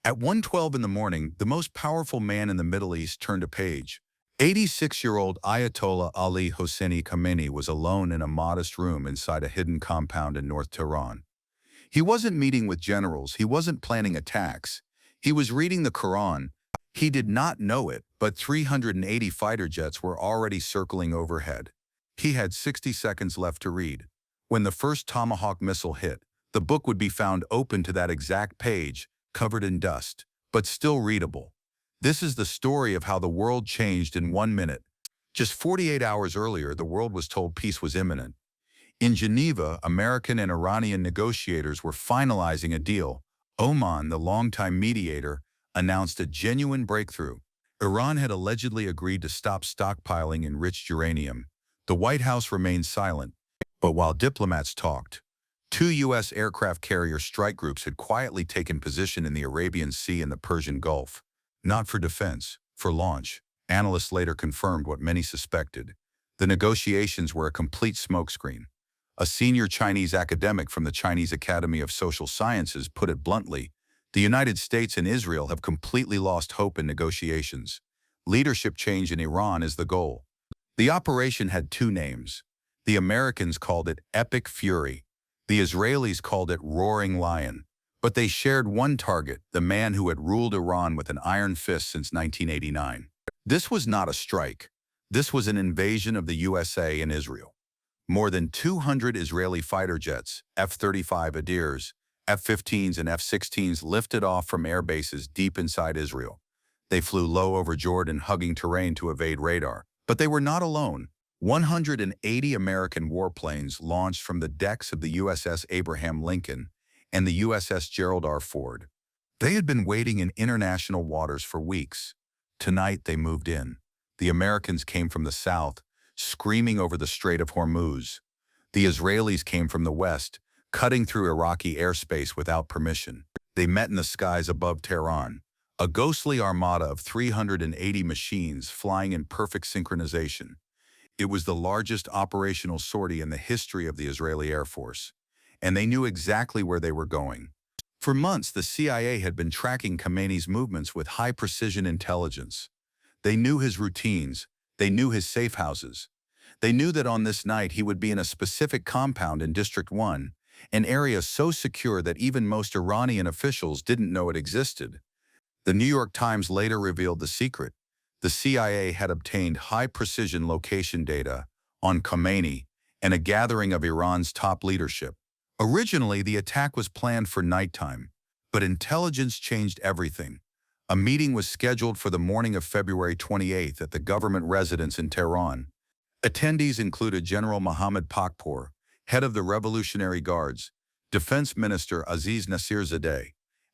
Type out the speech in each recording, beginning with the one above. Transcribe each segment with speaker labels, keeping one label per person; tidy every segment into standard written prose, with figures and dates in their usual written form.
Speaker 1: At 1:12 in the morning, the most powerful man in the Middle East turned a page. 86-year-old Ayatollah Ali Khamenei was alone in a modest room inside a hidden compound in North Tehran. He wasn't meeting with generals, he wasn't planning attacks. He was reading the Quran. He did not know it, but 380 fighter jets were already circling overhead. He had 60 seconds left to read. When the first Tomahawk missile hit, the book would be found open to that exact page, covered in dust, but still readable. This is the story of how the world changed in 1 minute. Just 48 hours earlier, the world was told peace was imminent. In Geneva, American and Iranian negotiators were finalizing a deal. Oman, the longtime mediator, announced a genuine breakthrough. Iran had allegedly agreed to stop stockpiling enriched uranium. The White House remained silent. But while diplomats talked, two U.S. aircraft carrier strike groups had quietly taken position in the Arabian Sea and the Persian Gulf. Not for defense, for launch. Analysts later confirmed what many suspected. The negotiations were a complete smokescreen. A senior Chinese academic from the Chinese Academy of Social Sciences put it bluntly, the United States and Israel have completely lost hope in negotiations. Leadership change in Iran is the goal. The operation had two names. The Americans called it Epic Fury. The Israelis called it Roaring Lion. But they shared one target, the man who had ruled Iran with an iron fist since 1989. This was not a strike. This was an invasion of the USA and Israel. More than 200 Israeli fighter jets, F-35 Adirs, F-15s and F-16s lifted off from air bases deep inside Israel. They flew low over Jordan, hugging terrain to evade radar. But they were not alone. 180 American warplanes launched from the decks of the USS Abraham Lincoln and the USS Gerald R. Ford. They had been waiting in international waters for weeks. Tonight they moved in. The Americans came from the south, screaming over the Strait of Hormuz. The Israelis came from the west, cutting through Iraqi airspace without permission. They met in the skies above Tehran, a ghostly armada of 380 machines flying in perfect synchronization. It was the largest operational sortie in the history of the Israeli Air Force, and they knew exactly where they were going. For months, the CIA had been tracking Khamenei's movements with high-precision intelligence. They knew his routines. They knew his safe houses. They knew that on this night he would be in a specific compound in District 1, an area so secure that even most Iranian officials didn't know it existed. The New York Times later revealed the secret. The CIA had obtained high-precision location data on Khamenei and a gathering of Iran's top leadership. Originally, the attack was planned for nighttime, but intelligence changed everything. A meeting was scheduled for the morning of February 28th at the government residence in Tehran. Attendees included General Mohammad Pakpour, head of the Revolutionary Guards, Defense Minister Aziz Nasirzadeh,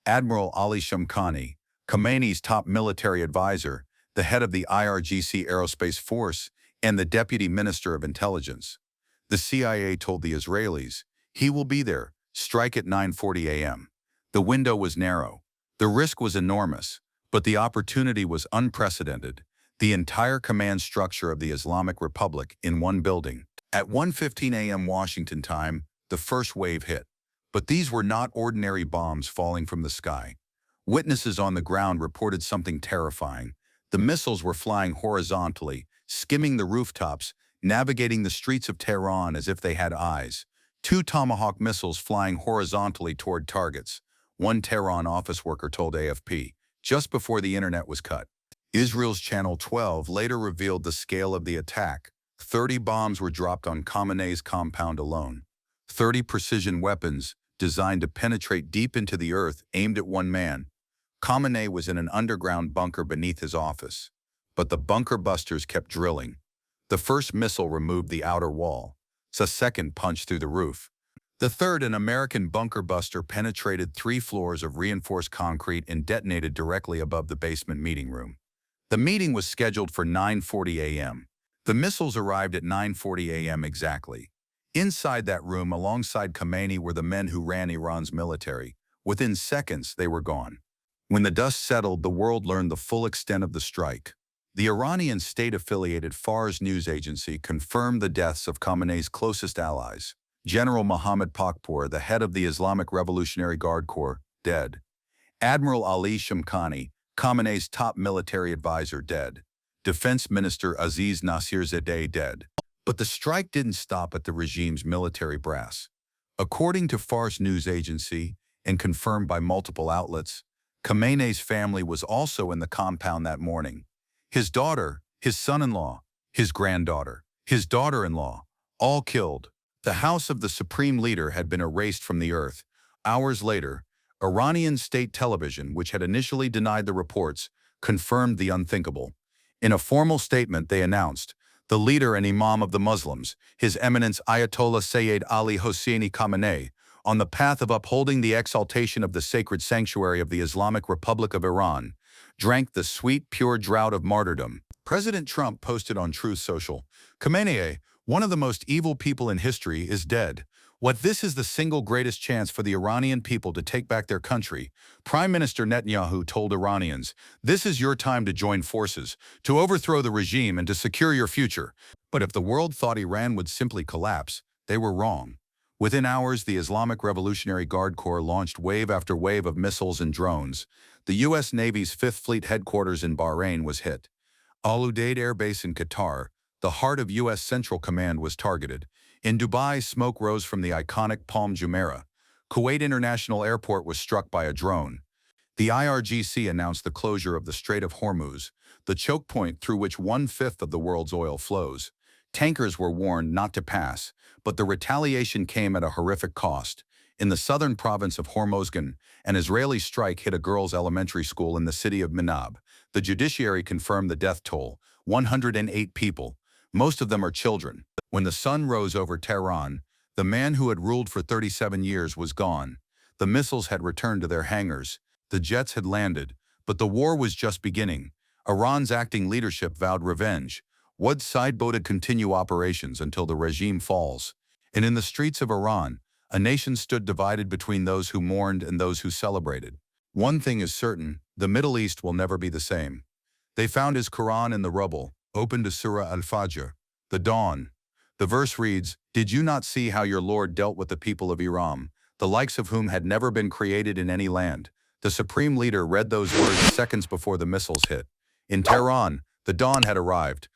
Speaker 1: Admiral Ali Shamkhani, Khamenei's top military advisor, the head of the IRGC Aerospace Force, and the Deputy Minister of Intelligence. The CIA told the Israelis, "He will be there, strike at 9:40 a.m. The window was narrow. The risk was enormous, but the opportunity was unprecedented. The entire command structure of the Islamic Republic in one building. At 1:15 a.m. Washington time, the first wave hit. But these were not ordinary bombs falling from the sky. Witnesses on the ground reported something terrifying. The missiles were flying horizontally, skimming the rooftops, navigating the streets of Tehran as if they had eyes. Two Tomahawk missiles flying horizontally toward targets, one Tehran office worker told AFP, just before the internet was cut. Israel's Channel 12 later revealed the scale of the attack. 30 bombs were dropped on Khamenei's compound alone. 30 precision weapons, designed to penetrate deep into the earth, aimed at one man. Khamenei was in an underground bunker beneath his office. But the bunker busters kept drilling. The first missile removed the outer wall. A second punched through the roof. The third, an American bunker buster, penetrated 3 floors of reinforced concrete and detonated directly above the basement meeting room. The meeting was scheduled for 9:40 a.m. The missiles arrived at 9:40 a.m. exactly. Inside that room, alongside Khamenei, were the men who ran Iran's military. Within seconds, they were gone. When the dust settled, the world learned the full extent of the strike. The Iranian state-affiliated Fars news agency confirmed the deaths of Khamenei's closest allies. General Mohammad Pakpour, the head of the Islamic Revolutionary Guard Corps, dead. Admiral Ali Shamkhani, Khamenei's top military advisor, dead. Defense Minister Aziz Nasirzadeh dead. But the strike didn't stop at the regime's military brass. According to Fars news agency, and confirmed by multiple outlets, Khamenei's family was also in the compound that morning. His daughter, his son-in-law, his granddaughter, his daughter-in-law, all killed. The house of the supreme leader had been erased from the earth. Hours later, Iranian state television, which had initially denied the reports, confirmed the unthinkable. In a formal statement, they announced, the leader and imam of the Muslims, His Eminence Ayatollah Sayyid Ali Hosseini Khamenei, on the path of upholding the exaltation of the sacred sanctuary of the Islamic Republic of Iran, drank the sweet, pure draught of martyrdom. President Trump posted on Truth Social, Khamenei, one of the most evil people in history, is dead. What this is the single greatest chance for the Iranian people to take back their country. Prime Minister Netanyahu told Iranians, this is your time to join forces, to overthrow the regime and to secure your future. But if the world thought Iran would simply collapse, they were wrong. Within hours, the Islamic Revolutionary Guard Corps launched wave after wave of missiles and drones. The U.S. Navy's 5th Fleet headquarters in Bahrain was hit. Al Udeid Air Base in Qatar, the heart of U.S. Central Command, was targeted. In Dubai, smoke rose from the iconic Palm Jumeirah. Kuwait International Airport was struck by a drone. The IRGC announced the closure of the Strait of Hormuz, the choke point through which 1/5 of the world's oil flows. Tankers were warned not to pass, but the retaliation came at a horrific cost. In the southern province of Hormozgan, an Israeli strike hit a girls' elementary school in the city of Minab. The judiciary confirmed the death toll, 108 people. Most of them are children. When the sun rose over Tehran, the man who had ruled for 37 years was gone. The missiles had returned to their hangars. The jets had landed, but the war was just beginning. Iran's acting leadership vowed revenge. One side voted continue operations until the regime falls. And in the streets of Iran, a nation stood divided between those who mourned and those who celebrated. One thing is certain, the Middle East will never be the same. They found his Quran in the rubble, open to Surah Al-Fajr, the dawn. The verse reads, did you not see how your Lord dealt with the people of Iram, the likes of whom had never been created in any land? The supreme leader read those words seconds before the missiles hit. In Tehran, the dawn had arrived.